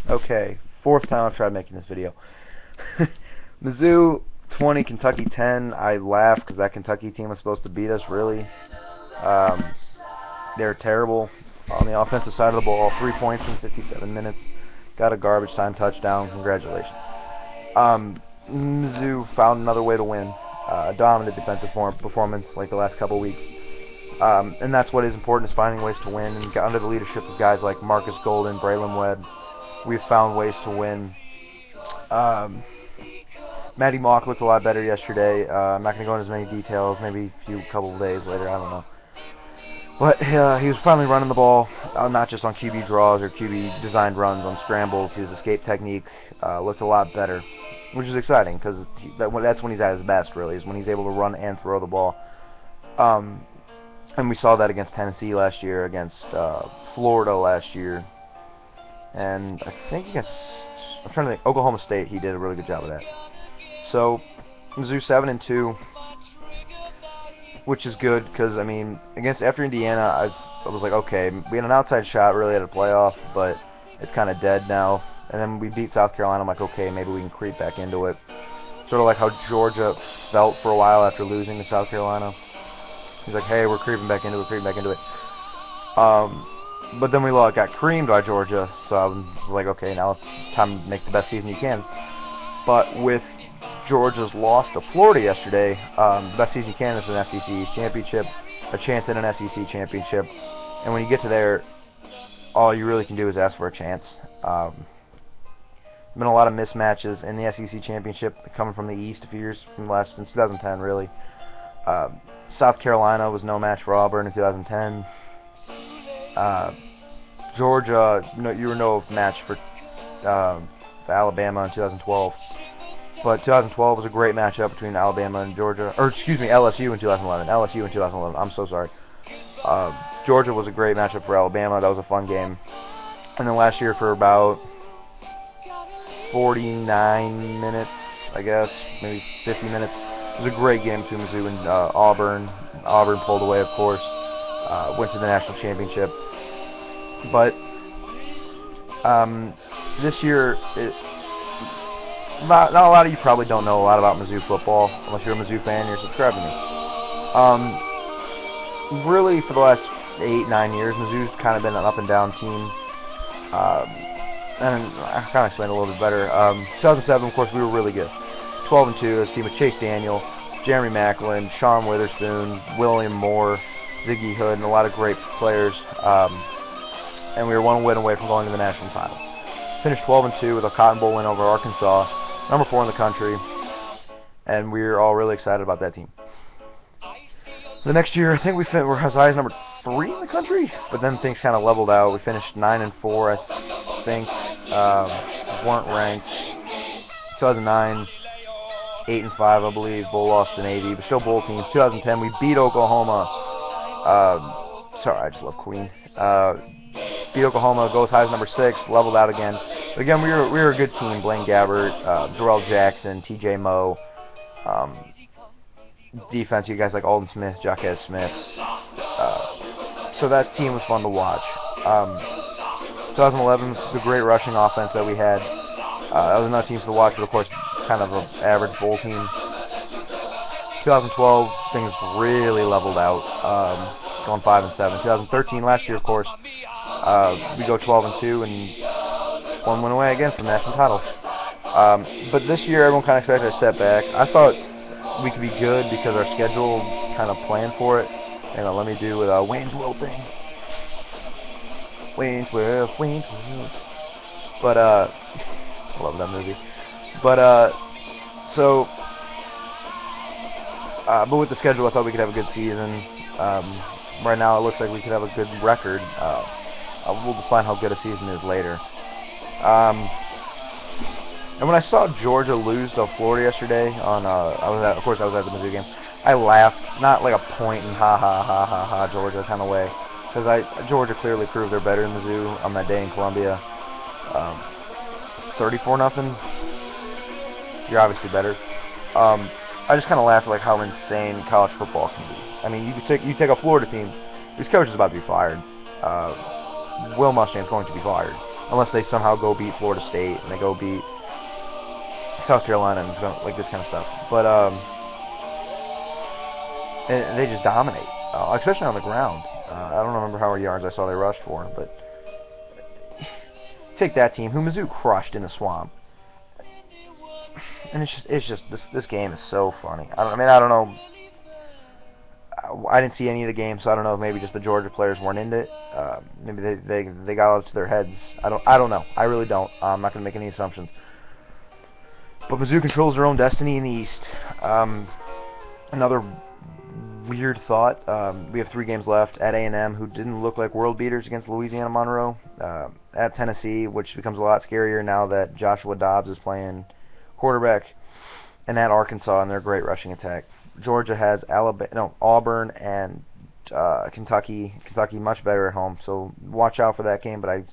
Okay, fourth time I've tried making this video. Mizzou 20, Kentucky 10. I laughed because that Kentucky team was supposed to beat us, really. They're terrible on the offensive side of the ball. 3 points in 57 minutes. Got a garbage time touchdown. Congratulations. Mizzou found another way to win. Dominant defensive performance like the last couple weeks. And that's what is important, is finding ways to win. And under the leadership of guys like Marcus Golden, Braylon Webb, we've found ways to win. Matty Mock looked a lot better yesterday. I'm not going to go into as many details, maybe a couple of days later, I don't know. But he was finally running the ball, not just on QB draws or QB designed runs, on scrambles. His escape technique looked a lot better, which is exciting because that's when he's at his best, really, is when he's able to run and throw the ball. And we saw that against Tennessee last year, against Florida last year, and I think against, I'm trying to think, Oklahoma State, he did a really good job of that. So, Mizzou 7-2, which is good because, I mean, after Indiana, I was like, okay, we had an outside shot really at a playoff, but it's kind of dead now. And then we beat South Carolina. I'm like, okay, maybe we can creep back into it. Sort of like how Georgia felt for a while after losing to South Carolina. He's like, hey, we're creeping back into it, but then we got creamed by Georgia, so I was like, okay, now it's time to make the best season you can. But with Georgia's loss to Florida yesterday, the best season you can is an SEC East championship, a chance at an SEC championship, and when you get to there, all you really can do is ask for a chance. Been a lot of mismatches in the SEC championship coming from the East a few years, since 2010, really. South Carolina was no match for Auburn in 2010. Georgia, you were no match for Alabama in 2012. But 2012 was a great matchup between Alabama and Georgia, or excuse me, LSU in 2011. LSU in 2011. I'm so sorry. Georgia was a great matchup for Alabama. That was a fun game. And then last year for about 49 minutes, I guess, maybe 50 minutes. It was a great game between Mizzou and Auburn. Auburn pulled away, of course. Went to the national championship. But this year, not a lot of you probably don't know a lot about Mizzou football. Unless you're a Mizzou fan, you're subscribed to me. Really, for the last 8-9 years, Mizzou's kind of been an up-and-down team. And I kind of explained a little bit better. 2007, of course, we were really good. 12-2 as a team with Chase Daniel, Jeremy Macklin, Sean Witherspoon, William Moore, Ziggy Hood, and a lot of great players. And we were one win away from going to the national title. Finished 12-2 with a Cotton Bowl win over Arkansas, number 4 in the country, and we were all really excited about that team. The next year, I think we were as high as number 3 in the country, but then things kind of leveled out. We finished 9-4, I think. Weren't ranked. 2009. 8-5, I believe. Bowl lost in 80, but still bowl teams. 2010, we beat Oklahoma. Sorry, I just love Queen. Beat Oklahoma, goes high as number 6, leveled out again. But again, we were a good team. Blaine Gabbert, Jarrell Jackson, T.J. Moe. Defense, you guys like Alden Smith, Jaquez Smith. So that team was fun to watch. 2011, the great rushing offense that we had. That was another team to watch, but of course, kind of an average bowl team. 2012, things really leveled out, going 5-7. 2013, last year, of course, we go 12-2 and one win away again from the national title. But this year, everyone kind of expected a step back. I thought we could be good because our schedule kind of planned for it. Hang on, let me do a Wayne's World thing. Wayne's World. But I love that movie. But but with the schedule, I thought we could have a good season. Right now, it looks like we could have a good record. We'll define how good a season is later. And when I saw Georgia lose to Florida yesterday, of course I was at the Mizzou game. I laughed, not like a point and ha Georgia kind of way, because Georgia clearly proved they're better than Mizzou on that day in Columbia. 34-0. You're obviously better. I just kind of laughed at like how insane college football can be. I mean, you take a Florida team, whose coach is about to be fired. Will Muschampe's going to be fired. unless they somehow go beat Florida State and they go beat South Carolina and it's gonna, like this kind of stuff. But and they just dominate, especially on the ground. I don't remember how many yards I saw they rushed for, but take that team who Mizzou crushed in the swamp, and it's just this game is so funny. I don't know. I didn't see any of the games, so I don't know if maybe just the Georgia players weren't into it. Maybe they got it to their heads. I don't know. I really don't. I'm not gonna make any assumptions. But Mizzou controls their own destiny in the East. Another weird thought. We have 3 games left at A&M, who didn't look like world beaters against Louisiana Monroe. At Tennessee, which becomes a lot scarier now that Joshua Dobbs is playing quarterback. And at Arkansas and their great rushing attack. Georgia has Auburn and Kentucky. Kentucky much better at home, so watch out for that game. But I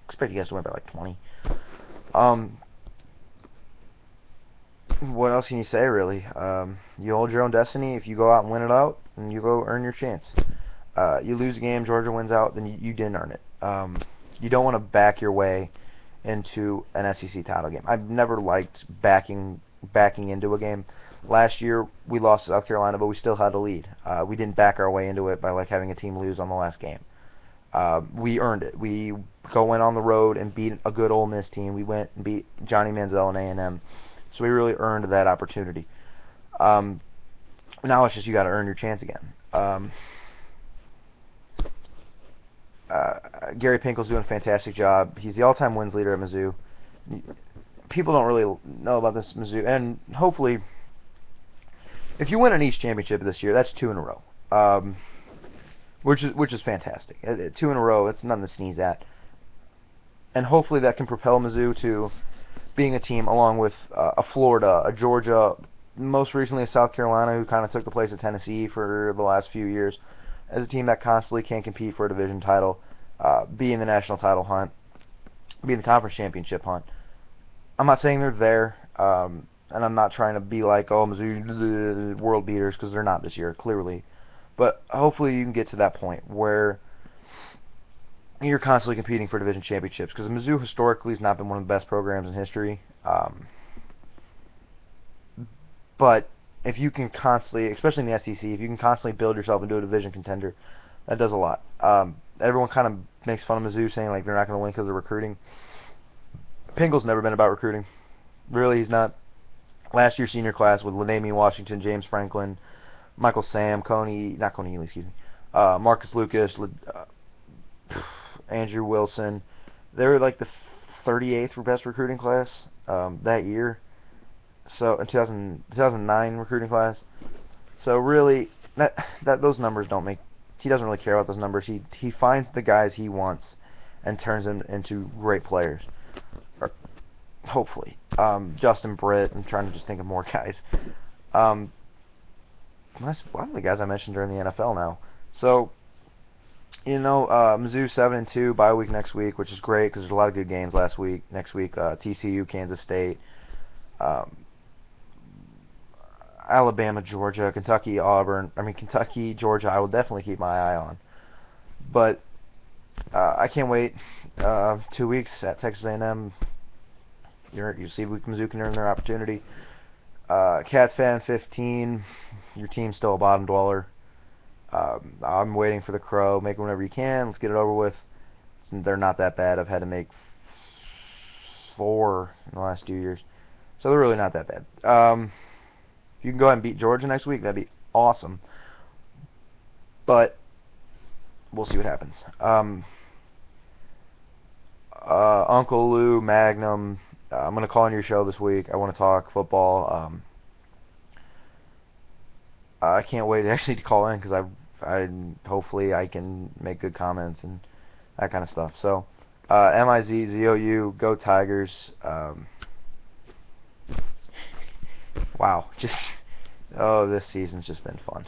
expect you guys to win by like 20. What else can you say, really? You hold your own destiny. If you go out and win it out, and you go earn your chance. You lose a game, Georgia wins out, then you didn't earn it. You don't want to back your way into an SEC title game. I've never liked backing into a game. Last year we lost to South Carolina, but we still had a lead. We didn't back our way into it by like having a team lose on the last game. We earned it. We went on the road and beat a good Ole Miss team. We went and beat Johnny Manziel and A&M. So we really earned that opportunity. Now it's just you got to earn your chance again. Gary Pinkel's doing a fantastic job. He's the all-time wins leader at Mizzou. People don't really know about this Mizzou, and hopefully, if you win an East championship this year, that's 2 in a row, which is fantastic. 2 in a row, that's nothing to sneeze at. And hopefully that can propel Mizzou to being a team along with a Florida, a Georgia, most recently a South Carolina, who kind of took the place of Tennessee for the last few years, as a team that constantly can compete for a division title, be in the national title hunt, be in the conference championship hunt. I'm not saying they're there, and I'm not trying to be like, oh, Mizzou world beaters, because they're not this year, clearly. But hopefully you can get to that point where you're constantly competing for division championships, because Mizzou historically has not been one of the best programs in history. But if you can constantly, especially in the SEC, if you can constantly build yourself into a division contender, that does a lot. Everyone kind of makes fun of Mizzou, saying like they're not going to win because of recruiting. Pinkel's never been about recruiting. Really, he's not. Last year's senior class with Ladainian Washington, James Franklin, Michael Sam, Marcus Lucas, Andrew Wilson. They were like the 38th best recruiting class that year. So in 2009 recruiting class. So really, those numbers don't make. He doesn't really care about those numbers. He finds the guys he wants and turns them into great players. Or, hopefully, Justin Britt. I'm trying to just think of more guys. That's one of the guys I mentioned during the NFL now. So, Mizzou 7-2, bye week next week, which is great because there's a lot of good games next week, TCU, Kansas State, Alabama, Georgia, Kentucky, Auburn. Kentucky, Georgia, I will definitely keep my eye on. But I can't wait. 2 weeks at Texas A&M. You see Mizzou can earn their opportunity. Cats fan 15. Your team's still a bottom dweller. I'm waiting for the Crow. Make it whenever you can. Let's get it over with. They're not that bad. I've had to make 4 in the last 2 years. So they're really not that bad. If you can go ahead and beat Georgia next week, that'd be awesome. But we'll see what happens. Uncle Lou, Magnum, I'm going to call on your show this week. I want to talk football. I can't wait actually to call in because hopefully I can make good comments and that kind of stuff. So, MIZZOU, go Tigers. Wow, this season's just been fun.